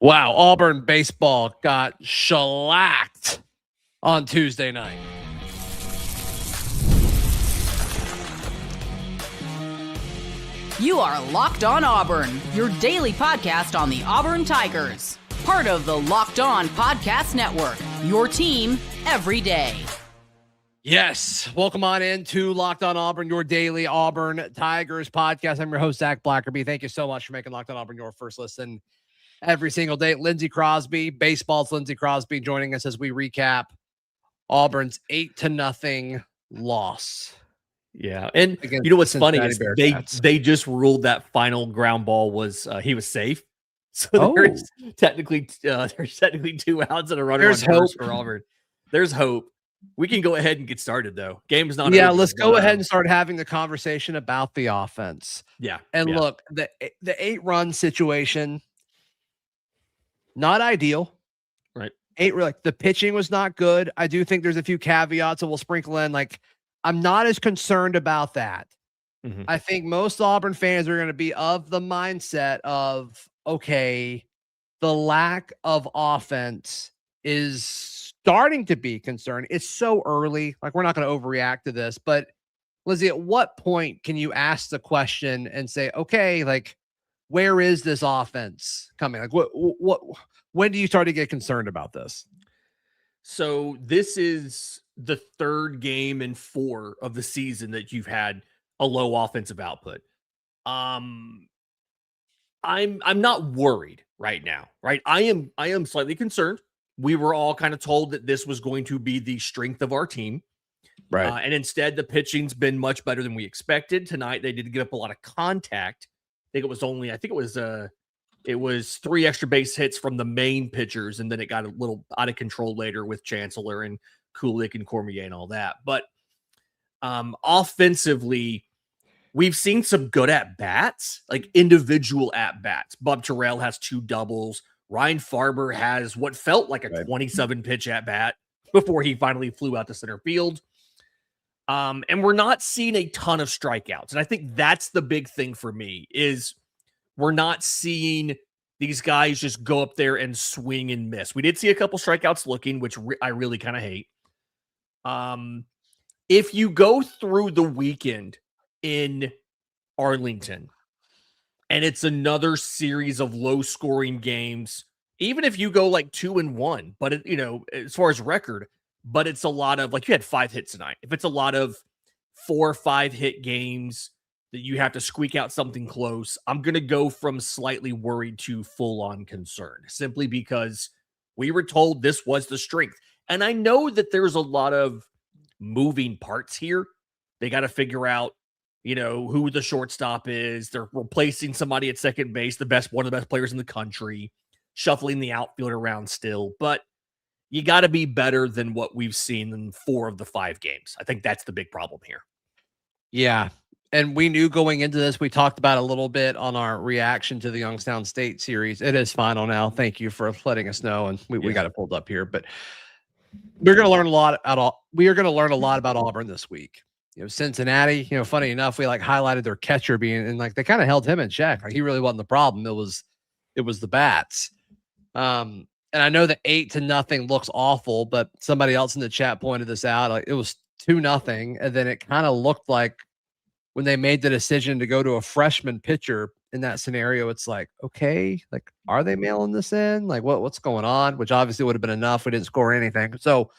Wow, Auburn baseball got shellacked on Tuesday night. You are Locked On Auburn, your daily podcast on the Auburn Tigers. Part of the Locked On Podcast Network, your team every day. Yes, welcome on into Locked On Auburn, your daily Auburn Tigers podcast. I'm your host, Zach Blackerby. Thank you so much for making Locked On Auburn your first listen every single day. Lindsay Crosby, baseball's Lindsay Crosby, joining us as we recap Auburn's 8-0 loss. Yeah, and you know what's funny is they just ruled that final ground ball was he was safe. So there's technically 2 outs and a runner on first for Auburn. There's hope. We can go ahead and get started though. Game's not over. Let's go ahead and start having the conversation about the offense. Look, the 8-run situation, not ideal. Right. The pitching was not good. I do think there's a few caveats that we'll sprinkle in. I'm not as concerned about that. Mm-hmm. I think most Auburn fans are going to be of the mindset of, okay, the lack of offense is starting to be concerned. It's so early. We're not going to overreact to this, but Lizzie, at what point can you ask the question and say, okay, where is this offense coming? When do you start to get concerned about this? So this is the third game in 4 of the season that you've had a low offensive output. I'm not worried right now, right? I am slightly concerned. We were all kind of told that this was going to be the strength of our team. Right. And instead the pitching's been much better than we expected. Tonight they did give up a lot of contact. I think it was 3 extra base hits from the main pitchers, and then it got a little out of control later with Chancellor and Kulik and Cormier and all that. But offensively, we've seen some good at-bats, individual at-bats. Bob Terrell has 2 doubles. Ryan Farber has what felt like a 27-pitch at-bat before he finally flew out to center field. And we're not seeing a ton of strikeouts. And I think that's the big thing for me is we're not seeing these guys just go up there and swing and miss. We did see a couple strikeouts looking, which I really kind of hate. If you go through the weekend in Arlington and it's another series of low-scoring games, even if you go 2-1, but as far as record, but it's a lot of you had 5 hits tonight. If it's a lot of 4 or 5 hit games that you have to squeak out something close, I'm going to go from slightly worried to full-on concerned, simply because we were told this was the strength. And I know that there's a lot of moving parts here. They got to figure out, who the shortstop is. They're replacing somebody at second base, one of the best players in the country, shuffling the outfield around still. But you got to be better than what we've seen in 4 of the 5 games. I think that's the big problem here. Yeah. And we knew going into this, we talked about a little bit on our reaction to the Youngstown State series. It is final now. Thank you for letting us know. And we got it pulled up here, but we're going to learn a lot about Auburn this week. Cincinnati, funny enough, we highlighted their catcher being, and they kind of held him in check. He really wasn't the problem. It was the bats. And I know that 8-0 looks awful, but somebody else in the chat pointed this out. It was 2-0. And then it kind of looked like when they made the decision to go to a freshman pitcher in that scenario, it's okay, are they mailing this in? What's going on? Which obviously would have been enough. We didn't score anything. So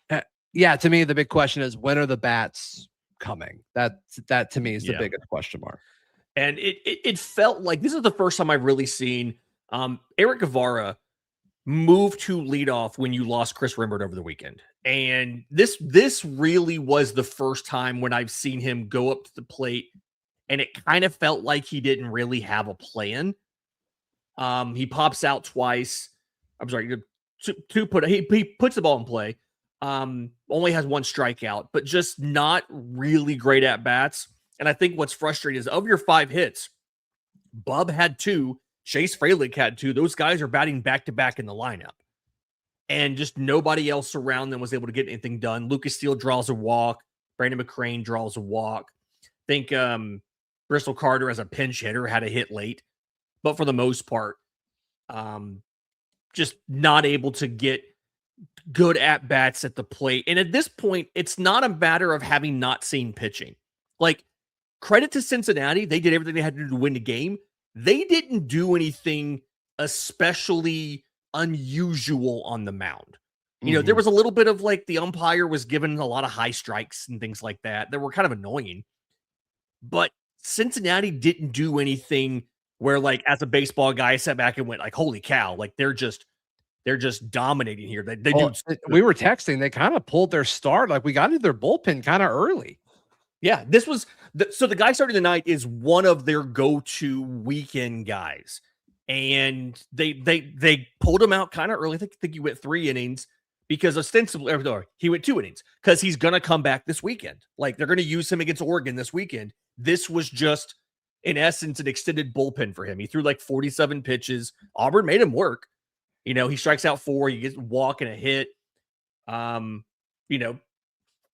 to me, the big question is, when are the bats coming? That to me is the biggest question mark. And it felt like this is the first time I've really seen Eric Guevara move to leadoff when you lost Chris Rembert over the weekend. And this really was the first time when I've seen him go up to the plate, and it kind of felt like he didn't really have a plan. He pops out twice. I'm sorry, he puts the ball in play. Only has 1 strikeout, but just not really great at bats. And I think what's frustrating is, of your 5 hits, Bub had 2, Chase Fralick had 2. Those guys are batting back-to-back in the lineup. And just nobody else around them was able to get anything done. Lucas Steele draws a walk. Brandon McCrane draws a walk. I think Bristol Carter, as a pinch hitter, had a hit late. But for the most part, just not able to get good at bats at the plate. And at this point, it's not a matter of having not seen pitching. Like, credit to Cincinnati, they did everything they had to do to win the game. They didn't do anything especially unusual on the mound. You know, there was a little bit of like the umpire was given a lot of high strikes and things like that were kind of annoying. But Cincinnati didn't do anything where, like, as a baseball guy, I sat back and went like, "Holy cow!" Like they're just dominating here. They do. We were texting. They kind of pulled their start. Like, we got into their bullpen kind of early. Yeah, this was so the guy starting the night is one of their go-to weekend guys, and they pulled him out kind of early. I think he went 3 innings. Because ostensibly, he went 2 innings because he's going to come back this weekend. Like, they're going to use him against Oregon this weekend. This was just, in essence, an extended bullpen for him. He threw like 47 pitches. Auburn made him work. You know, he strikes out 4. He gets a walk and a hit. You know,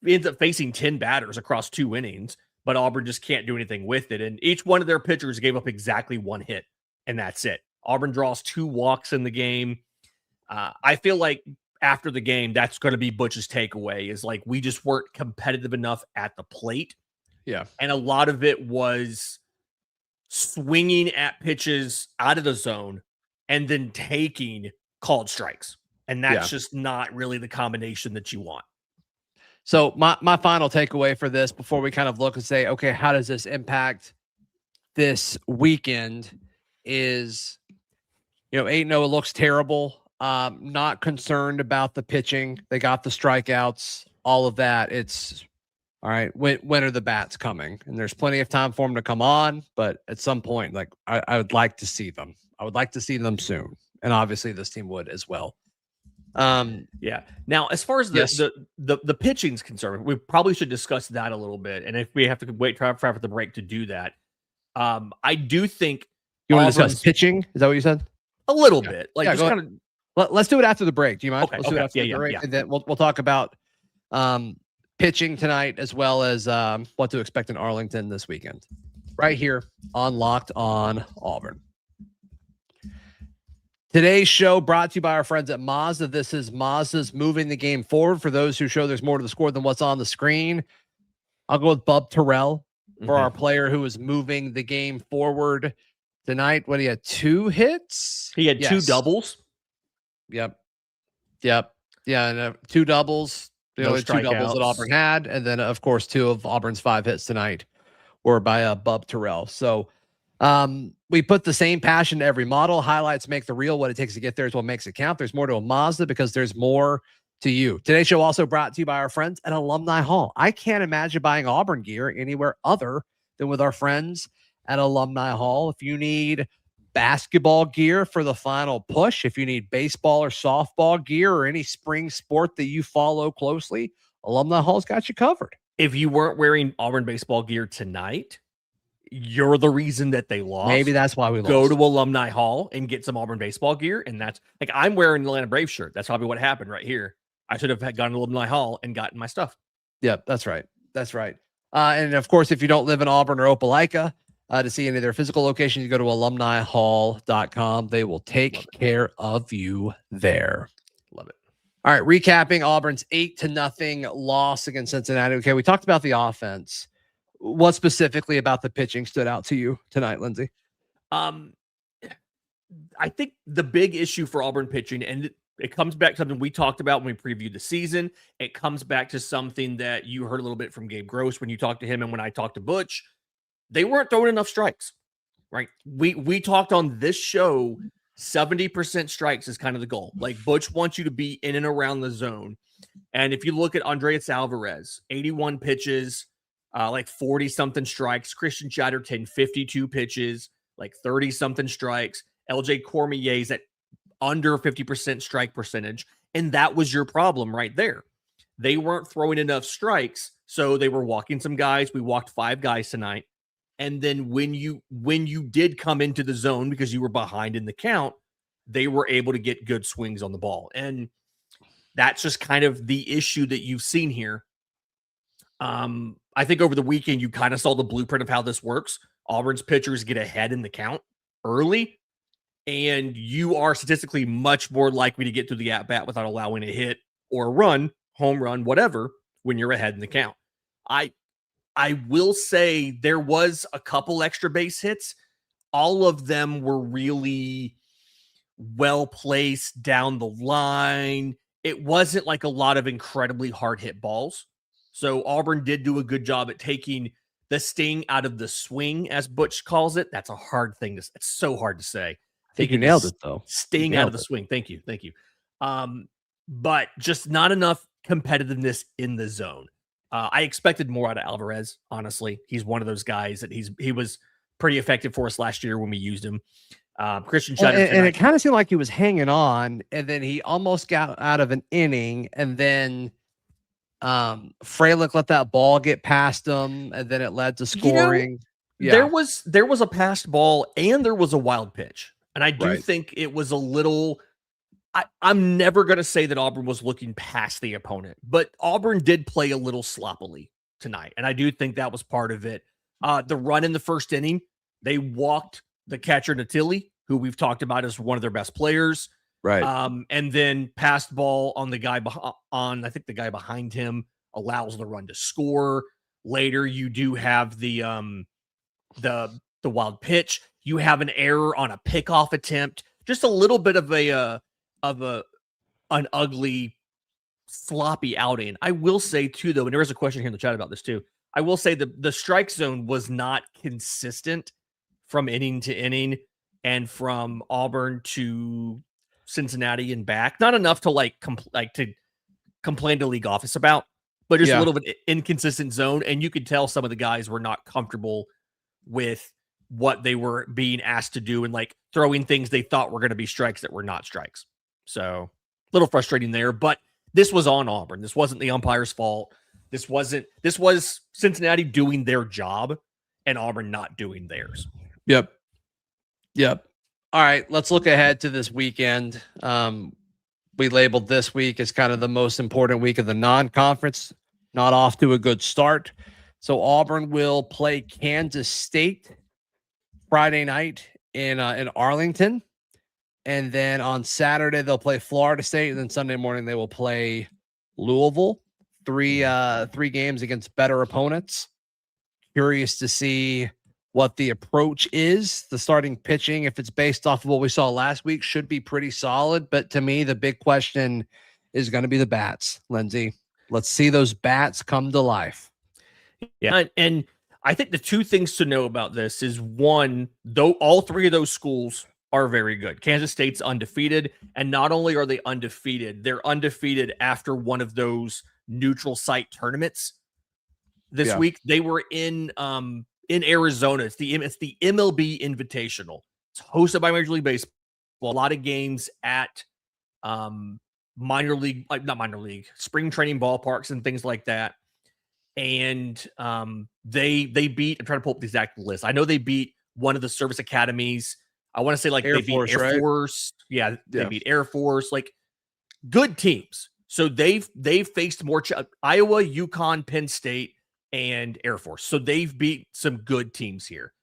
he ends up facing 10 batters across 2 innings, but Auburn just can't do anything with it. And each one of their pitchers gave up exactly 1 hit, and that's it. Auburn draws 2 walks in the game. I feel like after the game, that's going to be Butch's takeaway is like, we just weren't competitive enough at the plate. Yeah. And a lot of it was swinging at pitches out of the zone and then taking called strikes. And that's just not really the combination that you want. So my final takeaway for this before we kind of look and say, okay, how does this impact this weekend is, 8-0 looks terrible. Not concerned about the pitching. They got the strikeouts, all of that. It's all right. When are the bats coming? And there's plenty of time for them to come on, but at some point, like I would like to see them. I would like to see them soon. And obviously this team would as well. Yeah. Now, as far as the pitching's concerned, we probably should discuss that a little bit. And if we have to wait for after the break to do that, I do think you want to discuss pitching. Is that what you said? A little bit, like just kind of. Let's do it after the break. Do you mind? Okay, Let's do it after the break, and then we'll talk about pitching tonight as well as what to expect in Arlington this weekend. Right here on Locked On Auburn. Today's show brought to you by our friends at Mazda. This is Mazda's moving the game forward. For those who show there's more to the score than what's on the screen, I'll go with Bub Terrell for our player who is moving the game forward tonight. What, he had 2 hits? He had 2 doubles. Yep. Yeah, and 2 doubles. The only 2 doubles that Auburn had, and then of course 2 of Auburn's 5 hits tonight were by Bub Terrell. So we put the same passion to every model. Highlights make the real. What it takes to get there is what makes it count. There's more to a Mazda because there's more to you. Today's show also brought to you by our friends at Alumni Hall. I can't imagine buying Auburn gear anywhere other than with our friends at Alumni Hall. If you need basketball gear for the final push, if you need baseball or softball gear or any spring sport that you follow closely, Alumni Hall's got you covered. If you weren't wearing Auburn baseball gear tonight, you're the reason that they lost. Maybe that's why we lost. Go to Alumni Hall and get some Auburn baseball gear. And that's like, I'm wearing the Atlanta Braves shirt. That's probably what happened right here. I should have gone to Alumni Hall and gotten my stuff. Yep, that's right. That's right. And of course, if you don't live in Auburn or Opelika, to see any of their physical locations, you go to alumnihall.com. They will take care of you there. Love it. All right, recapping Auburn's 8-0 loss against Cincinnati. Okay, we talked about the offense. What specifically about the pitching stood out to you tonight, Lindsay? I think the big issue for Auburn pitching, and it comes back to something we talked about when we previewed the season. It comes back to something that you heard a little bit from Gabe Gross when you talked to him and when I talked to Butch. They weren't throwing enough strikes, right? We talked on this show, 70% strikes is kind of the goal. Like, Butch wants you to be in and around the zone. And if you look at Andreas Alvarez, 81 pitches, like 40-something strikes. Christian Chatterton, 52 pitches, like 30-something strikes. LJ Cormier's at under 50% strike percentage. And that was your problem right there. They weren't throwing enough strikes, so they were walking some guys. We walked 5 guys tonight. And then when you did come into the zone because you were behind in the count, they were able to get good swings on the ball. And that's just kind of the issue that you've seen here. I think over the weekend, you kind of saw the blueprint of how this works. Auburn's pitchers get ahead in the count early, and you are statistically much more likely to get through the at-bat without allowing a hit or a run, home run, whatever, when you're ahead in the count. I will say there was a couple extra base hits. All of them were really well placed down the line. It wasn't like a lot of incredibly hard hit balls. So Auburn did do a good job at taking the sting out of the swing, as Butch calls it. That's a hard thing to say. It's so hard to say. I think you nailed it, though. Sting out of the swing. Thank you. But just not enough competitiveness in the zone. I expected more out of Alvarez, honestly. He's one of those guys that he was pretty effective for us last year when we used him. Christian Schneider, and it kind of seemed like he was hanging on, and then he almost got out of an inning, and then Fralick let that ball get past him, and then it led to scoring. There was a passed ball and there was a wild pitch, and I do think it was a little. I'm never going to say that Auburn was looking past the opponent, but Auburn did play a little sloppily tonight, and I do think that was part of it. The run in the first inning, they walked the catcher Natili, who we've talked about as one of their best players. Right. And then passed ball on the guy I think the guy behind him allows the run to score. Later, you do have the wild pitch. You have an error on a pickoff attempt. Just a little bit of an ugly, sloppy outing. I will say too, though, and there is a question here in the chat about this too. I will say the strike zone was not consistent from inning to inning and from Auburn to Cincinnati and back. Not enough to to complain to league office about, but just a little bit inconsistent zone. And you could tell some of the guys were not comfortable with what they were being asked to do and like throwing things they thought were going to be strikes that were not strikes. So a little frustrating there, but this was on Auburn. This wasn't the umpire's fault. This was Cincinnati doing their job and Auburn not doing theirs. Yep. All right, let's look ahead to this weekend. We labeled this week as kind of the most important week of the non-conference, not off to a good start. So Auburn will play Kansas State Friday night in Arlington. And then on Saturday, they'll play Florida State. And then Sunday morning, they will play Louisville. Three games against better opponents. Curious to see what the approach is. The starting pitching, if it's based off of what we saw last week, should be pretty solid. But to me, the big question is going to be the bats, Lindsay. Let's see those bats come to life. Yeah, and I think the two things to know about this is, one, though all three of those schools are very good. Kansas State's undefeated, and not only are they undefeated, they're undefeated after one of those neutral site tournaments this week. They were in Arizona. It's the MLB Invitational. It's hosted by Major League Baseball. A lot of games at spring training ballparks and things like that. And they beat, I'm trying to pull up the exact list. I know they beat one of the service academies. I want to say they beat Air Force. Yeah, they beat Air Force. Like, good teams. So they've faced more Iowa, UConn, Penn State, and Air Force. So they've beat some good teams here.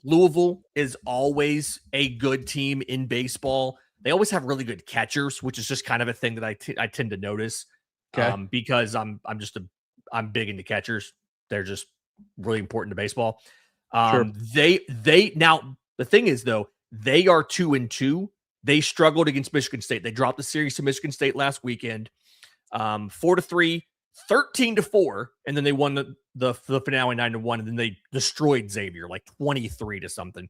Louisville is always a good team in baseball. They always have really good catchers, which is just kind of a thing that I tend to notice. Because I'm big into catchers. They're just really important to baseball. Sure. They now, the thing is though, they are 2-2. They struggled against Michigan State. They dropped the series to Michigan State last weekend, 4-3, 13-4, and then they won the finale 9-1, and then they destroyed Xavier like 23 to something.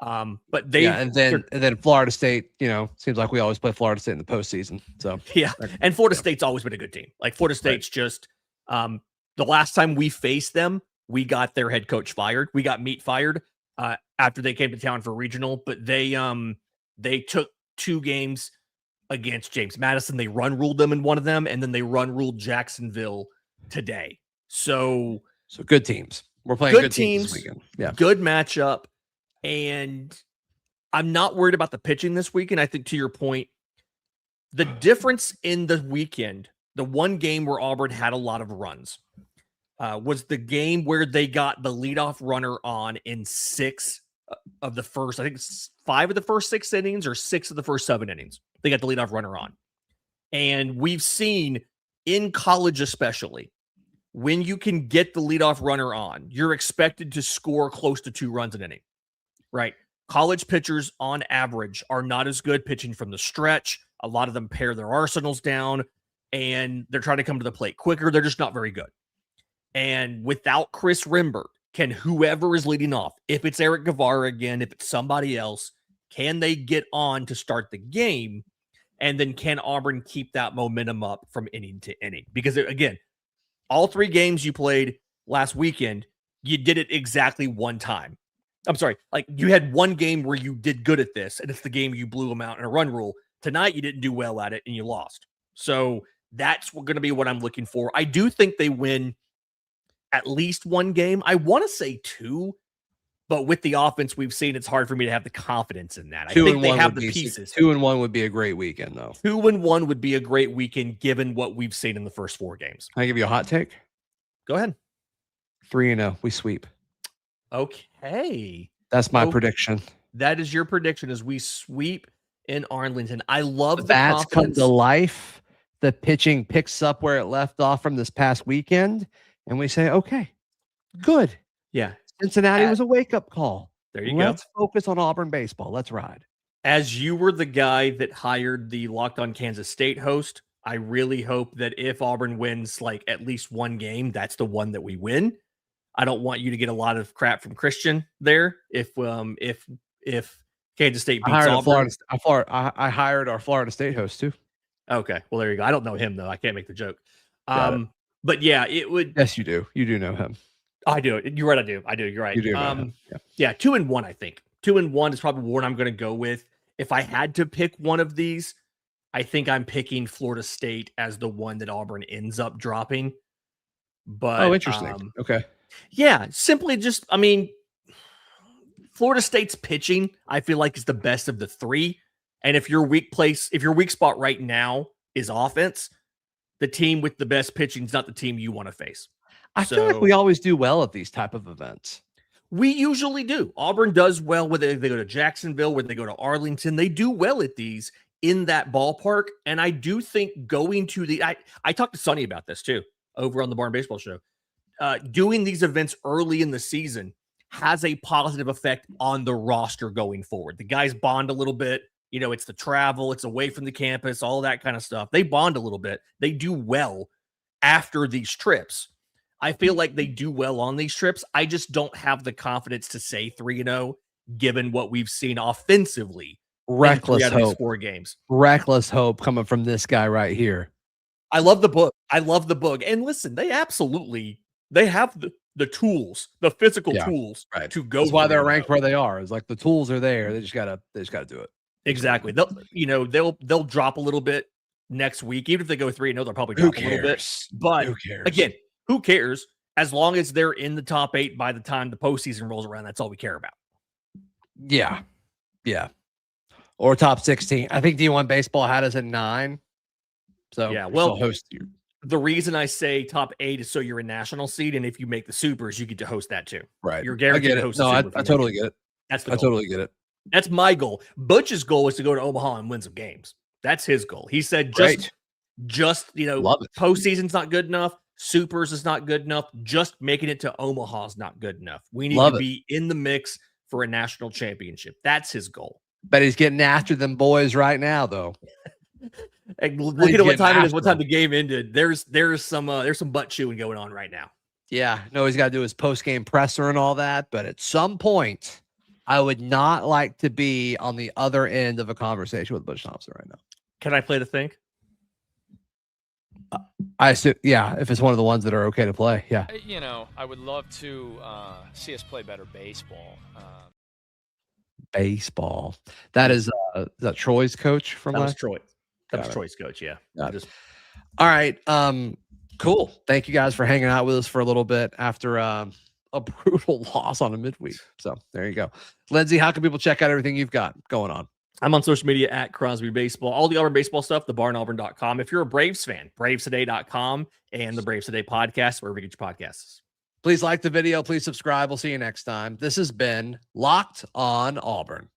But they and then Florida State, seems like we always play Florida State in the postseason. So and Florida State's always been a good team. Like Florida State's just the last time we faced them, we got their head coach fired. We got Meat fired after they came to town for regional, but they took 2 games against James Madison. They run ruled them in one of them, and then they run ruled Jacksonville today. So good teams. We're playing good teams this weekend. Yeah, good matchup. And I'm not worried about the pitching this weekend. I think, to your point, the difference in the weekend, the one game where Auburn had a lot of runs, was the game where they got the leadoff runner on in 6 of the first, I think it's 5 of the first 6 innings or 6 of the first 7 innings. They got the leadoff runner on. And we've seen in college, especially, when you can get the leadoff runner on, you're expected to score close to 2 runs an inning, right? College pitchers on average are not as good pitching from the stretch. A lot of them pare their arsenals down and they're trying to come to the plate quicker. They're just not very good. And without Chris Rimbert, can whoever is leading off, if it's Eric Guevara again, if it's somebody else, can they get on to start the game? And then can Auburn keep that momentum up from inning to inning? Because again, all 3 games you played last weekend, you did it exactly one time. I'm sorry, like you had one game where you did good at this, and it's the game you blew them out in a run rule. Tonight, you didn't do well at it, and you lost. So that's going to be what I'm looking for. I do think they win at least 1 game. I want to say 2, but with the offense we've seen, it's hard for me to have the confidence in that. I think they have the pieces. 2-1 would be a great weekend, though. 2-1 would be a great weekend given what we've seen in the first 4 games. Can I give you a hot take? Go ahead. 3-0. We sweep. Okay. That's my prediction. That is your prediction as we sweep in Arlington. I love the bats confidence. come to life. The pitching picks up where it left off from this past weekend. And we say, okay, good. Yeah. Cincinnati was a wake-up call. There you go. Let's focus on Auburn baseball. Let's ride. As you were the guy that hired the Locked On Kansas State host, I really hope that if Auburn wins like at least 1 game, that's the one that we win. I don't want you to get a lot of crap from Christian there. If Kansas State beats Auburn, I hired our Florida State host too. Okay, well there you go. I don't know him though. I can't make the joke. But yeah, it would. Yes, you do. You do know him. I do. You're right. I do. You're right. You do know him. Yeah, 2-1. I think 2-1 is probably what I'm going to go with. If I had to pick one of these, I think I'm picking Florida State as the one that Auburn ends up dropping. But interesting. Okay. Yeah, simply just, I mean, Florida State's pitching, I feel like is the best of the 3. And if your weak spot right now is offense, the team with the best pitching is not the team you want to face. I feel like we always do well at these type of events. We usually do. Auburn does well whether they go to Jacksonville, whether they go to Arlington. They do well at these in that ballpark. And I do think going to I talked to Sonny about this too, over on the Barn Baseball Show. Doing these events early in the season has a positive effect on the roster going forward. The guys bond a little bit. You know, it's the travel, it's away from the campus, all that kind of stuff. They bond a little bit. They do well after these trips. I feel like they do well on these trips. I just don't have the confidence to say 3-0, given what we've seen offensively. Reckless hope. 4 games. Reckless hope coming from this guy right here. I love the book. And listen, they have the tools, the physical tools to go. That's why they're ranked where they are. It's like the tools are there. They just gotta do it. Exactly. They'll drop a little bit next week. Even if they go 3-0, they'll probably drop a little bit. But again, who cares? As long as they're in the top 8 by the time the postseason rolls around, that's all we care about. Yeah. Yeah. Or top 16. I think D1 baseball had us at 9. So yeah, well, host you. The reason I say top 8 is so you're a national seed, and if you make the supers, you get to host that too. Right. You're guaranteed to host. No, I totally get it. That's the goal. I totally get it. That's my goal. Butch's goal is to go to Omaha and win some games. That's his goal. He said just postseason's not good enough. Supers is not good enough. Just making it to Omaha is not good enough. We need to be in the mix for a national championship. That's his goal. But he's getting after them boys right now, though. Look at what time it is. What time the game ended. There's some butt chewing going on right now. Yeah, no, he's got to do his post game presser and all that. But at some point, I would not like to be on the other end of a conversation with Butch Thompson right now. Can I play the think? I assume, yeah. If it's one of the ones that are okay to play, yeah. You know, I would love to see us play better baseball. Baseball. That is that Troy's coach from that was Troy. That was Troy's coach. Yeah. All right. Cool. Thank you guys for hanging out with us for a little bit after a brutal loss on a midweek. So there you go. Lindsay, how can people check out everything you've got going on? I'm on social media at Crosby Baseball. All the Auburn baseball stuff, thebarnauburn.com. If you're a Braves fan, bravestoday.com and the Braves Today podcast, wherever you get your podcasts. Please like the video. Please subscribe. We'll see you next time. This has been Locked On Auburn.